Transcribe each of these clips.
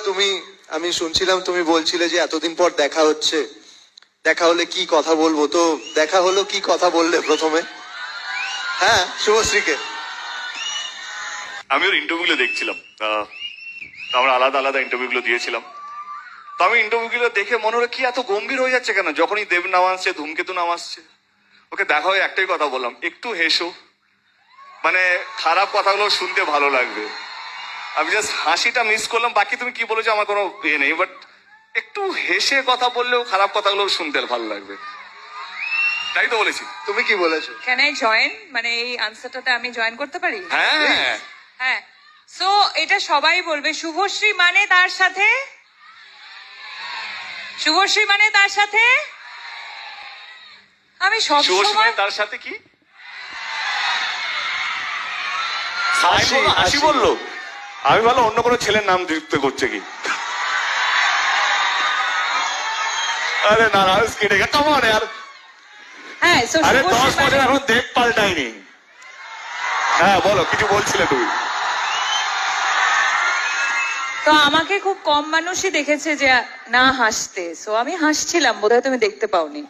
তুমি, আমি শুনছিলাম তুমি বলছিলে যে এতদিন পর দেখা হচ্ছে, দেখা হলে কি কথা বলবো, তো দেখা হলো, কি কথা বললে প্রথমে? হ্যাঁ, শুভশ্রীকে। আমি ওর ইন্টারভিউগুলো দেখছিলাম, তো আমরা আলাদা আলাদা ইন্টারভিউগুলো দিয়েছিলাম। তো আমি ইন্টারভিউগুলো দেখে মনে হলো কি এত গম্ভীর হয়ে যাচ্ছে কেন, যখনই দেব নাম আসছে, ধূমকেতু নাম আসছে। ওকে দেখা হয়ে একটাই কথা বললাম, একটু হেসো, মানে খারাপ কথাগুলো শুনতে ভালো লাগবে। আমি জাস্ট হাসিটা মিস করলাম, বাকি তুমি কি বলেছো আমার কোনো ইয়ে নেই, বাট একটু হেসে কথা বললেও খারাপ কথাগুলো শুনতে ভালো লাগবে, তাই তো বলেছি। তুমি কি বলেছো? ক্যান আই জয়েন, মানে এই আনসারটাতে আমি জয়েন করতে পারি? হ্যাঁ, হ্যাঁ। সো এটা সবাই বলবে, শুভশ্রী মানে তার সাথে, শুভশ্রী মানে তার সাথে আমি সব শুভশ্রী সময় তার সাথে কি হাসি, হাসি হাসি। বললো, আমি ভালো অন্য কোনো ছেলের নাম যুক্ত করছে কি। আরে না না, কেটে গেছে আমার আর। হ্যাঁ, সো আরে 10 শুভশ্রী বছর মানে, এখন দেব পাল্টায়নি। হ্যাঁ বলো, কিছু বলছিলে তুমি। তো আমাকে খুব কম মানুষই দেখেছে যে না হাসতে, সো আমি হাসছিলাম, বোধহয় তুমি দেখতে পাওনি।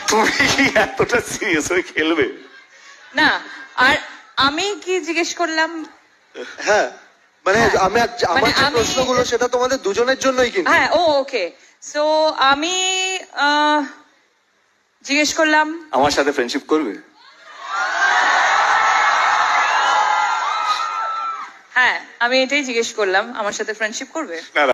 তুমি কি এতটা সিরিয়াস হয়ে খেলবে? না, আর আমি কি জিজ্ঞেস করলাম? হ্যাঁ, মানে হ্যাঁ, আমার মানে যে আমি- প্রশ্নগুলো সেটা তোমাদের দুজনের জন্যই কিন্তু। হ্যাঁ, ও ওকে। সো আমি জিজ্ঞেস করলাম, আমার সাথে ফ্রেন্ডশিপ করবে? হ্যাঁ আমি এটাই জিজ্ঞেস করলাম, আমার সাথে ফ্রেন্ডশিপ করবে? না না,